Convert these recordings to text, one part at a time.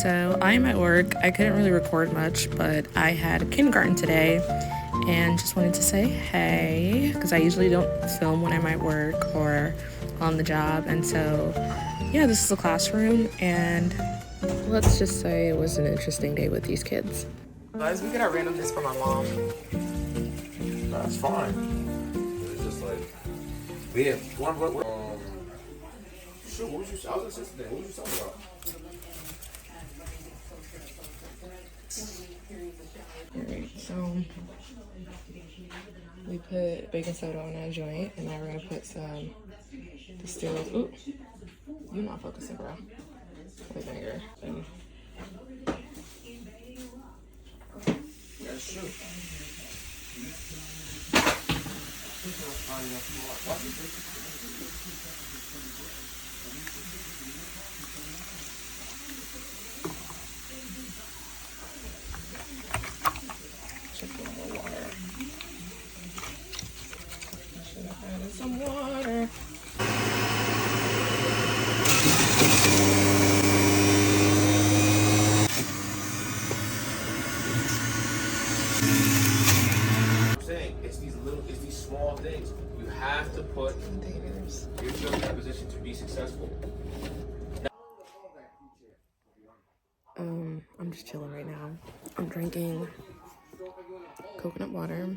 So I'm at work. I couldn't really record much, but I had kindergarten today and just wanted to say hey, because I usually don't film when I'm at work or on the job. And so, yeah, this is a classroom, and let's just say it was an interesting day with these kids. Guys, we get our randomness from our mom. That's fine. It's just like, we have one, shoot, what was you, I was gonna say today, what was you talking about? Alright, so we put baking soda on our joint, and now we're gonna put some distilled, ooh, you're not focusing, bro. Vinegar. And That's true. some water. I'm saying it's these small things. You have to put yourself in that position to be successful. I'm just chilling right now. I'm drinking coconut water.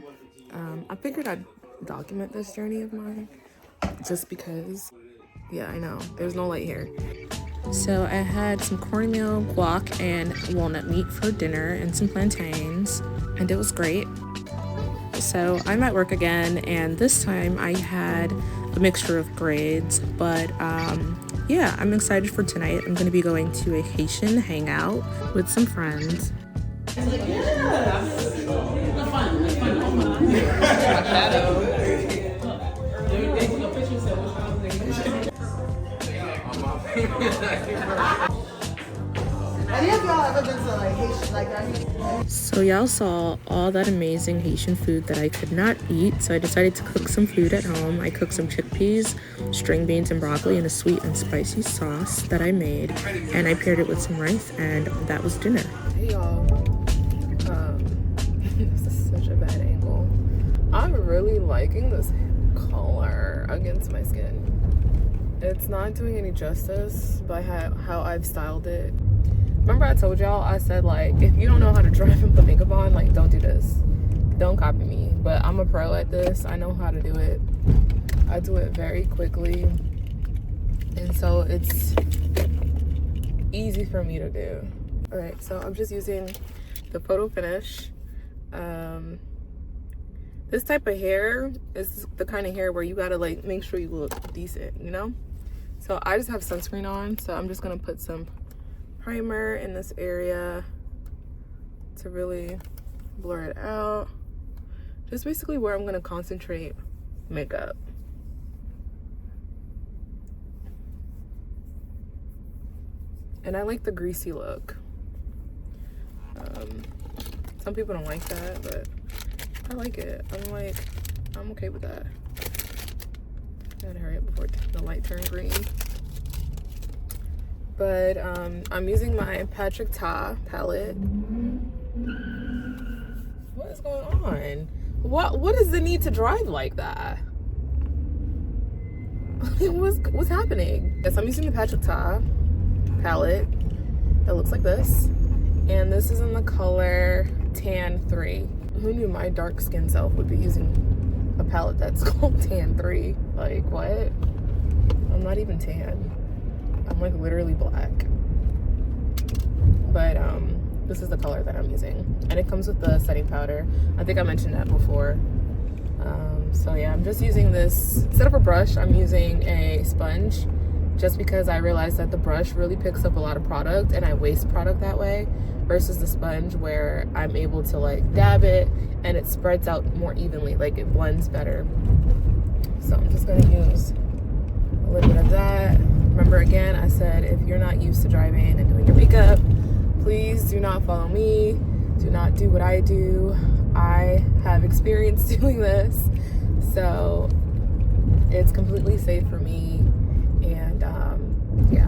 I figured I'd document this journey of mine just because, yeah, I know there's no light here. So I had some cornmeal, guac, and walnut meat for dinner and some plantains, and it was great. So I'm at work again, and this time I had a mixture of grades, but yeah, I'm excited for tonight. I'm going to be going to a Haitian hangout with some friends. So y'all saw all that amazing Haitian food that I could not eat, so I decided to cook some food at home. I cooked some chickpeas, string beans, and broccoli in a sweet and spicy sauce that I made, and I paired it with some rice, and that was dinner. Hey y'all, this is such a bad angle. I'm really liking this color against my skin. It's not doing any justice by how I've styled it. Remember I told y'all, I said, like, if you don't know how to drive and put makeup on, like, don't do this. Don't copy me. But I'm a pro at this. I know how to do it. I do it very quickly. And so it's easy for me to do. All right, so I'm just using the Photo Finish. This type of hair is the kind of hair where you gotta, like, make sure you look decent, you know? So I just have sunscreen on, so I'm just gonna put some primer in this area to really blur it out. Just basically where I'm gonna concentrate makeup. And I like the greasy look. Some people don't like that, but I like it. I'm okay with that. Gotta hurry up before the light turns green. But I'm using my Patrick Ta palette. What is going on? What is the need to drive like that? What's happening? Yes, I'm using the Patrick Ta palette that looks like this. And this is in the color Tan 3. Who knew my dark skin self would be using a palette that's called Tan 3? Like, what? I'm not even tan. I'm like literally black. But this is the color that I'm using, and it comes with the setting powder. I think I mentioned that before. So yeah, I'm just using this. Instead of a brush, I'm using a sponge, just because I realized that the brush really picks up a lot of product and I waste product that way, versus the sponge where I'm able to like dab it and it spreads out more evenly, like it blends better. So I'm just gonna use a little bit of that. Remember, again, I said if you're not used to driving and doing your makeup, please do not follow me. Do not do what I do. I have experience doing this, so it's completely safe for me. And yeah,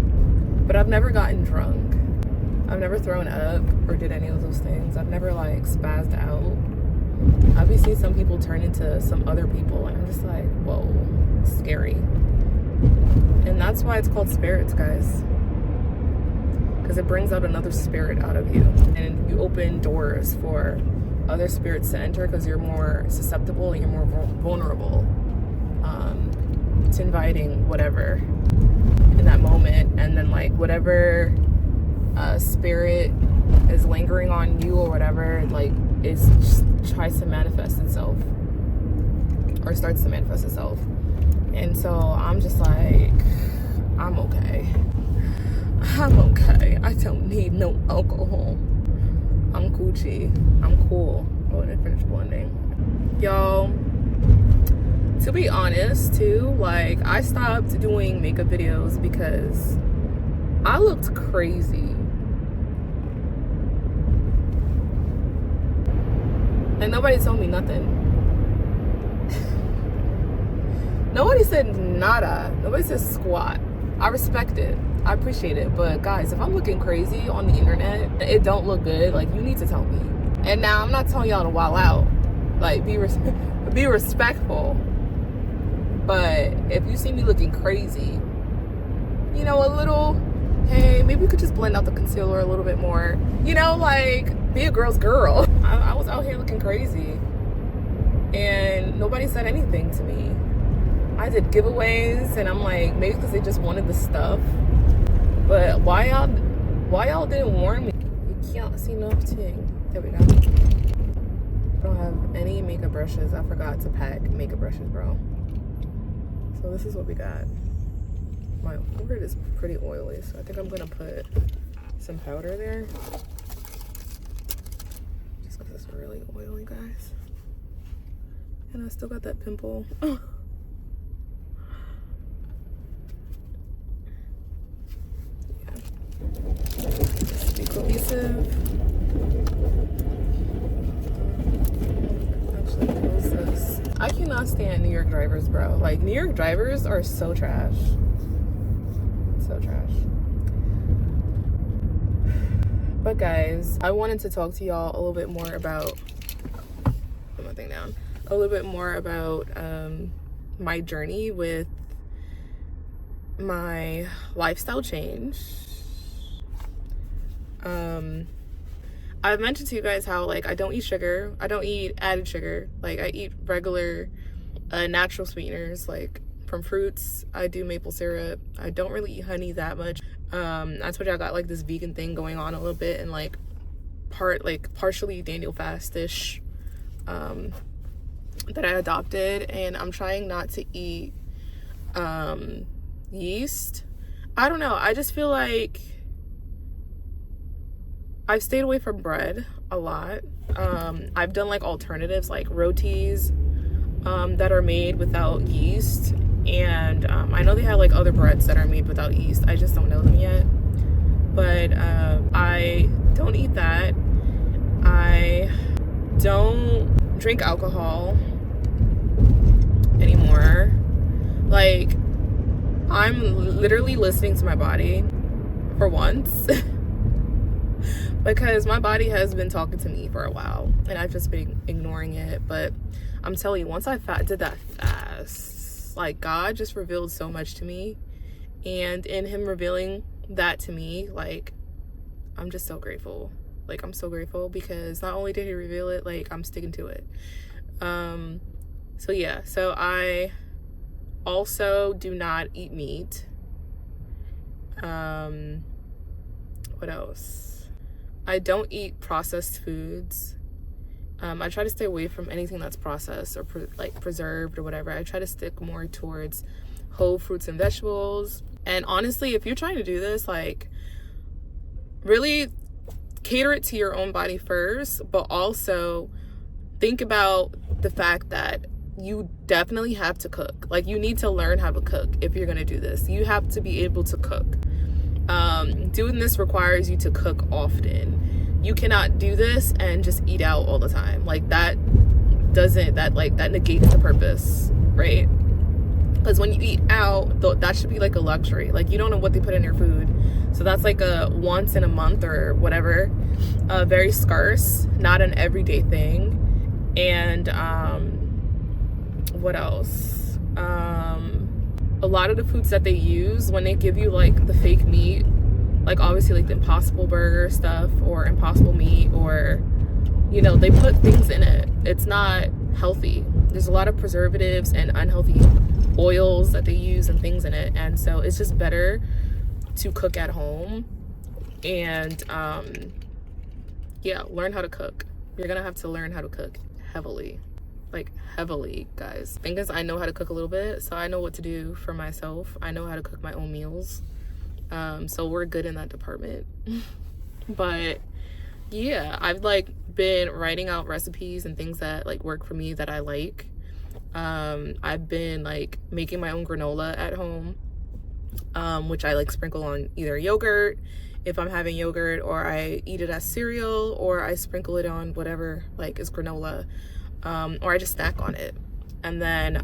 but I've never gotten drunk. I've never thrown up or did any of those things. I've never like spazzed out. Obviously some people turn into some other people and I'm just like, whoa, scary. And that's why it's called spirits, guys, because it brings out another spirit out of you, and you open doors for other spirits to enter because you're more susceptible and you're more vulnerable to inviting whatever in that moment. And then like whatever spirit is lingering on you or whatever, like it tries to manifest itself or starts to manifest itself. And so I'm just like, I'm okay. I don't need no alcohol. I'm Gucci. I'm cool. Oh, and I finished blending. Y'all, to be honest too, like I stopped doing makeup videos because I looked crazy. And nobody told me nothing. Nobody said nada. Nobody said squat. I respect it. I appreciate it. But guys, if I'm looking crazy on the internet, it don't look good, like you need to tell me. And now I'm not telling y'all to wild out. Like be respectful. But if you see me looking crazy, you know, a little, hey, maybe we could just blend out the concealer a little bit more. You know, like be a girl's girl. I was out here looking crazy and nobody said anything to me. I did giveaways and I'm like, maybe because they just wanted the stuff. But why y'all didn't warn me? You can't see nothing. There we go. I don't have any makeup brushes. I forgot to pack makeup brushes, bro. So this is what we got. My forehead is pretty oily, so I think I'm gonna put some powder there. Just because it's really oily, guys. And I still got that pimple. Just be cohesive. Actually, close this. I cannot stand New York drivers, bro. Like, New York drivers are so trash. So trash. But guys, I wanted to talk to y'all a little bit more about, put my thing down, a little bit more about my journey with my lifestyle change. I've mentioned to you guys how like I don't eat sugar, I don't eat added sugar, like I eat regular natural sweeteners like from fruits. I do maple syrup. I don't really eat honey that much. I told you I got like this vegan thing going on a little bit, and like partially Daniel fast-ish that I adopted, and I'm trying not to eat yeast. I don't know, I just feel like I've stayed away from bread a lot. I've done like alternatives like rotis that are made without yeast, and I know they have like other breads that are made without yeast. I just don't know them yet. But I don't eat that. I don't drink alcohol anymore. Like, I'm literally listening to my body for once. Because my body has been talking to me for a while and I've just been ignoring it. But I'm telling you, once I did that fast, like God just revealed so much to me, and in him revealing that to me, like I'm just so grateful. Like I'm so grateful because not only did he reveal it, like I'm sticking to it. So yeah, so I also do not eat meat. What else? I don't eat processed foods. I try to stay away from anything that's processed or preserved or whatever. I try to stick more towards whole fruits and vegetables. And honestly, if you're trying to do this, like really cater it to your own body first, but also think about the fact that you definitely have to cook. Like you need to learn how to cook if you're gonna do this. You have to be able to cook. Doing this requires you to cook often. You cannot do this and just eat out all the time. Like that negates the purpose, right? because when you eat out, that should be like a luxury. Like, you don't know what they put in your food, so that's like a once in a month or whatever, very scarce, not an everyday thing. And what else, a lot of the foods that they use when they give you like the fake meat, like obviously like the Impossible Burger stuff or Impossible Meat, or, you know, they put things in it. It's not healthy. There's a lot of preservatives and unhealthy oils that they use and things in it. And so it's just better to cook at home and yeah, learn how to cook. You're gonna have to learn how to cook heavily, like heavily, guys. Thing is, I know how to cook a little bit, so I know what to do for myself. I know how to cook my own meals, so we're good in that department. But yeah, I've like been writing out recipes and things that like work for me that I like. I've been like making my own granola at home, which I like sprinkle on either yogurt if I'm having yogurt, or I eat it as cereal, or I sprinkle it on whatever like is granola, or I just snack on it. And then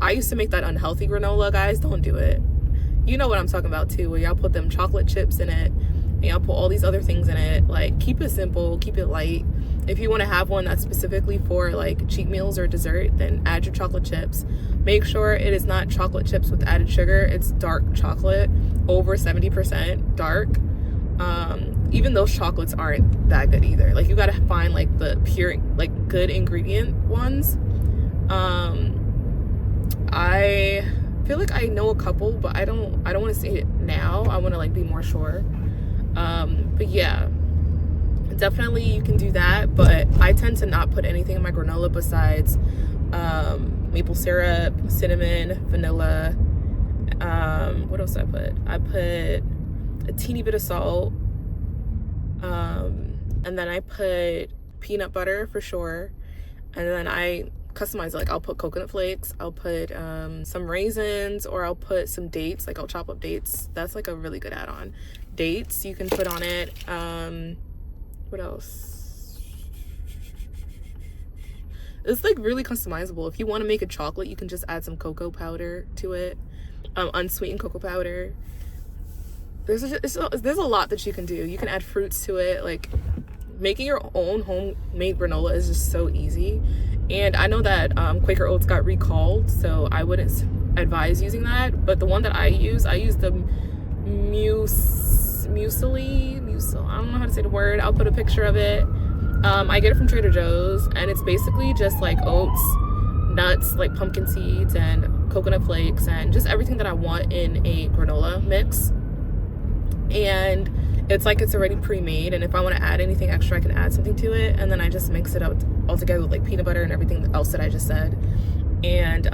I used to make that unhealthy granola, guys. Don't do it. You know what I'm talking about too, where y'all put them chocolate chips in it and y'all put all these other things in it. Like, keep it simple, keep it light. If you want to have one that's specifically for like cheat meals or dessert, then add your chocolate chips. Make sure it is not chocolate chips with added sugar. It's dark chocolate, over 70% dark. Even those chocolates aren't that good either. Like, you gotta find like the pure, like good ingredient ones. I feel like I know a couple, but I don't want to say it now. I want to like be more sure. But yeah, definitely you can do that. But I tend to not put anything in my granola besides maple syrup, cinnamon, vanilla. What else did I put? I put a teeny bit of salt, and then I put peanut butter for sure, and then I customize it. Like, I'll put coconut flakes, I'll put some raisins, or I'll put some dates. Like, I'll chop up dates. That's like a really good add-on. Dates you can put on it. What else? It's like really customizable. If you want to make a chocolate, you can just add some cocoa powder to it, unsweetened cocoa powder. There's a lot that you can do. You can add fruits to it. Like, making your own homemade granola is just so easy. And I know that Quaker Oats got recalled, so I wouldn't advise using that. But the one that I use the muesli. I don't know how to say the word. I'll put a picture of it. I get it from Trader Joe's, and it's basically just like oats, nuts, like pumpkin seeds and coconut flakes, and just everything that I want in a granola mix. And it's like it's already pre-made, and if I want to add anything extra, I can add something to it, and then I just mix it up all together with like peanut butter and everything else that I just said. And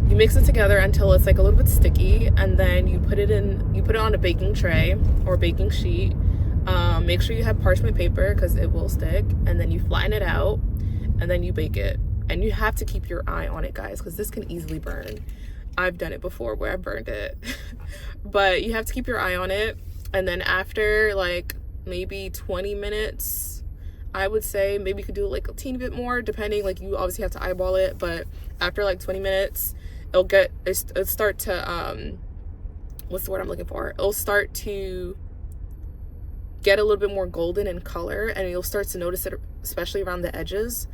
you mix it together until it's like a little bit sticky, and then you put it on a baking tray or baking sheet. Make sure you have parchment paper because it will stick, and then you flatten it out, and then you bake it. And you have to keep your eye on it, guys, because this can easily burn. I've done it before where I burned it. But you have to keep your eye on it. And then after like maybe 20 minutes, I would say, maybe you could do like a teeny bit more, depending. Like, you obviously have to eyeball it, but after like 20 minutes, it'll start to what's the word I'm looking for? It'll start to get a little bit more golden in color, and you'll start to notice it, especially around the edges.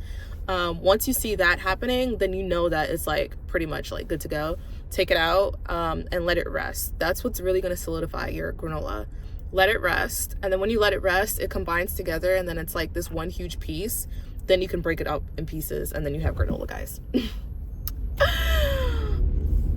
Once you see that happening, then you know that it's like pretty much like good to go. Take it out and let it rest. That's what's really going to solidify your granola. Let it rest, and then when you let it rest, it combines together, and then it's like this one huge piece. Then you can break it up in pieces, and then you have granola, guys.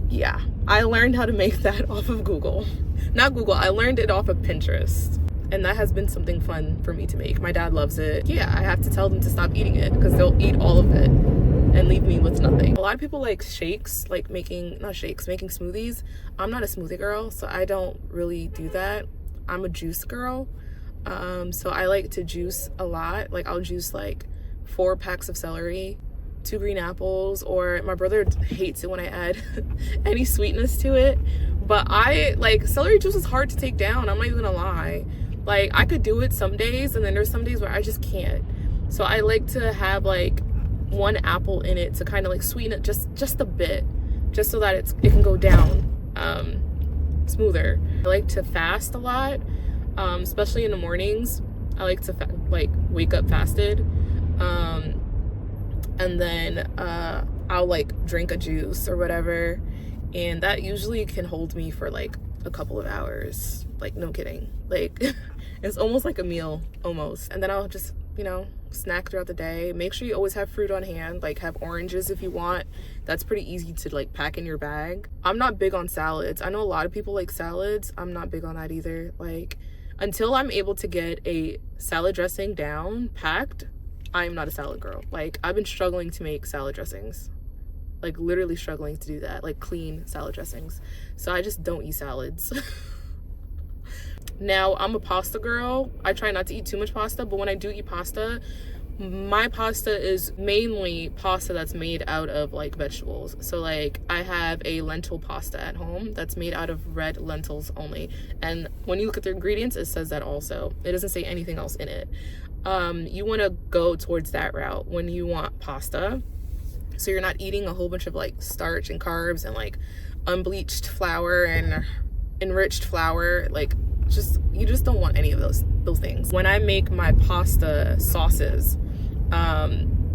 Yeah, I learned how to make that off of Google. Not Google, I learned it off of Pinterest. And that has been something fun for me to make. My dad loves it. Yeah, I have to tell them to stop eating it because they'll eat all of it and leave me with nothing. A lot of people like shakes, like making smoothies. I'm not a smoothie girl, so I don't really do that. I'm a juice girl. So I like to juice a lot. Like, I'll juice like 4 packs of celery, 2 green apples, or my brother hates it when I add any sweetness to it. But I like, celery juice is hard to take down. I'm not even gonna lie. Like, I could do it some days, and then there's some days where I just can't. So I like to have like 1 apple in it to kind of like sweeten it just a bit, just so that it can go down smoother. I like to fast a lot, especially in the mornings. I like to wake up fasted, and then I'll like drink a juice or whatever, and that usually can hold me for like a couple of hours. Like, no kidding. Like it's almost like a meal almost. And then I'll just, you know, snack throughout the day. Make sure you always have fruit on hand, like have oranges if you want. That's pretty easy to like pack in your bag. I'm not big on salads. I know a lot of people like salads. I'm not big on that either. Like, until I'm able to get a salad dressing down packed, I'm not a salad girl. Like, I've been struggling to make salad dressings, like literally struggling to do that, like clean salad dressings. So I just don't eat salads. Now, I'm a pasta girl. I try not to eat too much pasta, but when I do eat pasta, my pasta is mainly pasta that's made out of like vegetables. So like, I have a lentil pasta at home that's made out of red lentils only. And when you look at the ingredients, it says that also. It doesn't say anything else in it. You want to go towards that route when you want pasta. So you're not eating a whole bunch of like starch and carbs and like unbleached flour and enriched flour. Like, you just don't want any of those things. When I make my pasta sauces,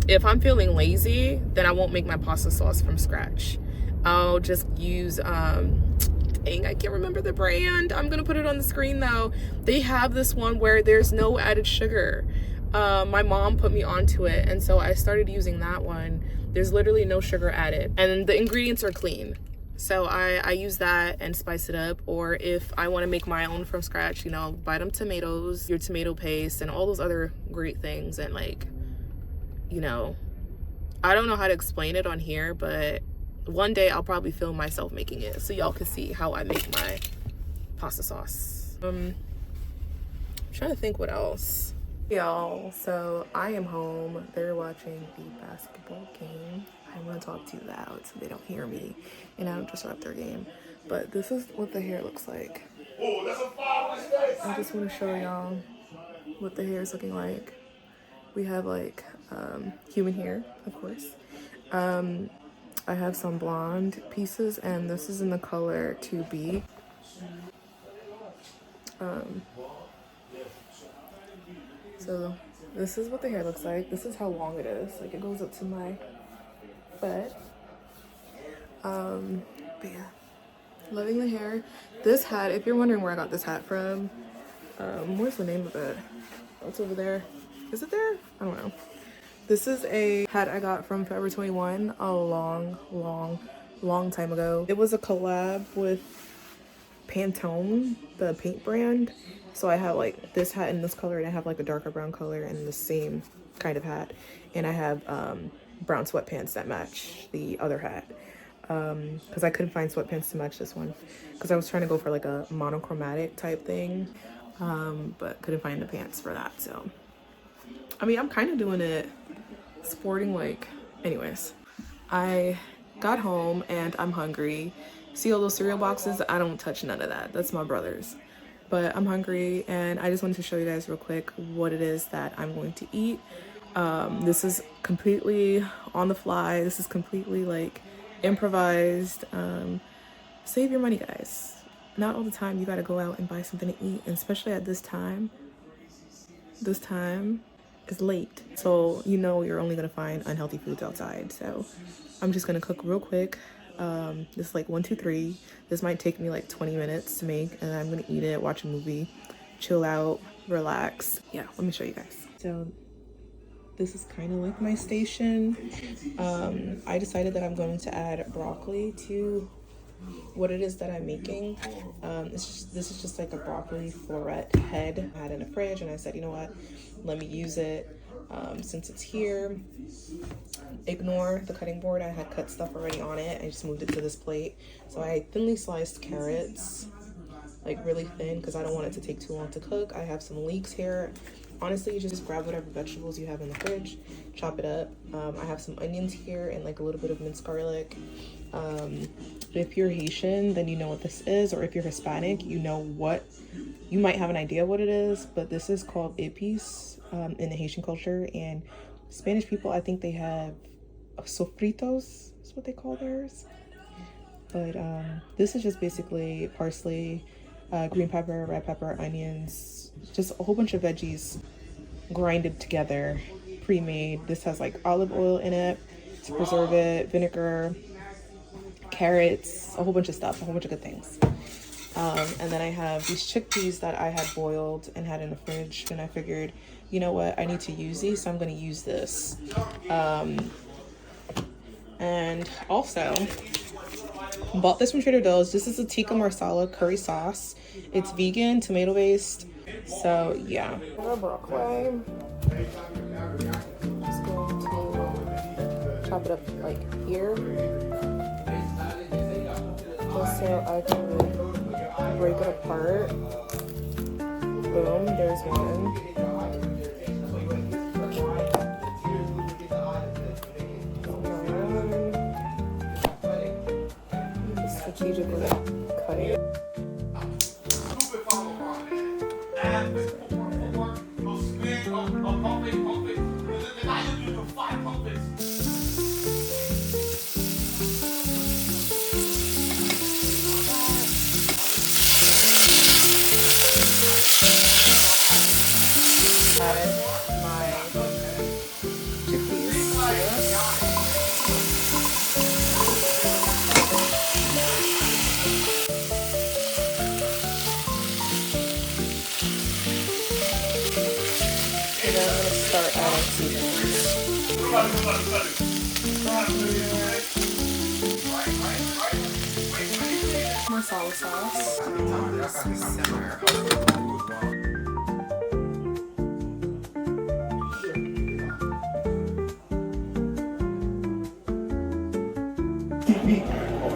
if I'm feeling lazy, then I won't make my pasta sauce from scratch. I'll just use dang, I can't remember the brand. I'm gonna put it on the screen though. They have this one where there's no added sugar. My mom put me onto it, and so I started using that one. There's literally no sugar added, and the ingredients are clean. So I use that and spice it up. Or if I want to make my own from scratch, you know, buy them tomatoes, your tomato paste, and all those other great things. And like, you know, I don't know how to explain it on here, but one day I'll probably film myself making it so y'all can see how I make my pasta sauce. I'm trying to think what else. Y'all, so I am home. They're watching the basketball game. I want to talk too loud so they don't hear me and I don't disrupt their game. But this is what the hair looks like. I just want to show y'all what the hair is looking like. We have like human hair, of course. I have some blonde pieces, and this is in the color 2B. So this is what the hair looks like. This is how long it is. Like, it goes up to my butt. But yeah, loving the hair. This hat, if you're wondering where I got this hat from, where's the name of it? Oh, it's over there. Is it there? I don't know. This is a hat I got from Forever 21 a long time ago. It was a collab with Pantone, the paint brand. So I have like this hat in this color, and I have like a darker brown color and the same kind of hat. And I have brown sweatpants that match the other hat. Because I couldn't find sweatpants to match this one. Because I was trying to go for like a monochromatic type thing. But couldn't find the pants for that. So, I mean, I'm kind of doing it sporting like, anyways. I got home and I'm hungry. See all those cereal boxes? I don't touch none of that. That's my brother's. But I'm hungry, and I just wanted to show you guys real quick what it is that I'm going to eat. This is completely on the fly. This is completely like improvised. Save your money, guys. Not all the time you gotta go out and buy something to eat, and especially at this time. This time is late, so you know you're only gonna find unhealthy foods outside. So I'm just gonna cook real quick. This is like 1, 2, 3. This might take me like 20 minutes to make, and I'm gonna eat it, watch a movie, chill out, relax. Yeah, let me show you guys. So this is kind of like my station. I decided that I'm going to add broccoli to what it is that I'm making. This is just like a broccoli floret head I had in the fridge, and I said, you know what, let me use it since it's here. Ignore the cutting board. I had cut stuff already on it. I just moved it to this plate. So I thinly sliced carrots, like really thin, because I don't want it to take too long to cook. I have some leeks here. Honestly, you just grab whatever vegetables you have in the fridge, chop it up. I have some onions here and like a little bit of minced garlic. If you're Haitian, then you know what this is, or if you're Hispanic, you know what, you might have an idea what it is, but this is called ipis in the Haitian culture. And Spanish people, I think they have sofritos, is what they call theirs. But this is just basically parsley, green pepper, red pepper, onions, just a whole bunch of veggies grinded together, pre-made. This has like olive oil in it to preserve it, vinegar, carrots, a whole bunch of stuff, a whole bunch of good things. And then I have these chickpeas that I had boiled and had in the fridge, and I figured, you know what, I need to use these, so I'm going to use this. And also bought this from Trader Joe's. This is a tikka marsala curry sauce. It's vegan, tomato based. So yeah. Broccoli. Just going to chop it up like here, just so I can break it apart. Boom, there's one. Strategically cut it. Start adding seasonings. Marsala sauce. I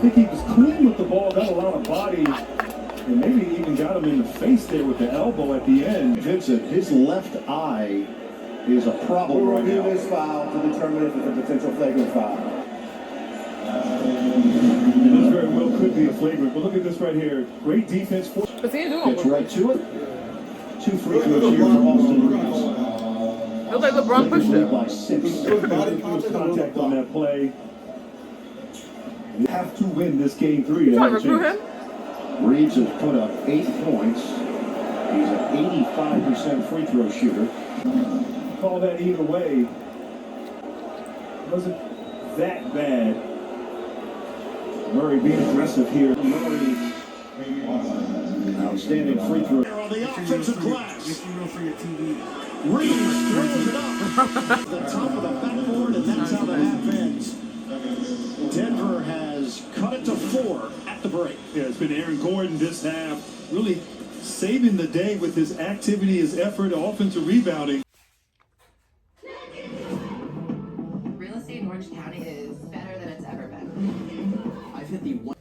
think he was clean with the ball, got a lot of body, and maybe even got him in the face there with the elbow at the end. Vincent, his left eye is a problem right now. We'll review this foul to determine if it's a potential flagrant foul. And this very well could be a flagrant, but look at this right here. Great defense for. Gets right to it. 2 free throws here for Austin Reeves. Looks like LeBron pushed it. By 6. Contact on that play. You have to win this game 3. You trying to recruit him? Reeves has put up 8 points. He's an 85% free throw shooter. Call that either way. Wasn't that bad. Murray being aggressive here. Murray, outstanding free throw. On the offensive glass. Reeves throws it up. The top of the backboard, and that's how the half ends. Denver has cut it to 4 at the break. yeah, it's been Aaron Gordon this half, really saving the day with his activity, his effort, offensive rebounding. Real estate in Orange County is better than it's ever been. I've hit the one.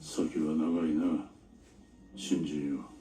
先は長いな、信じよう。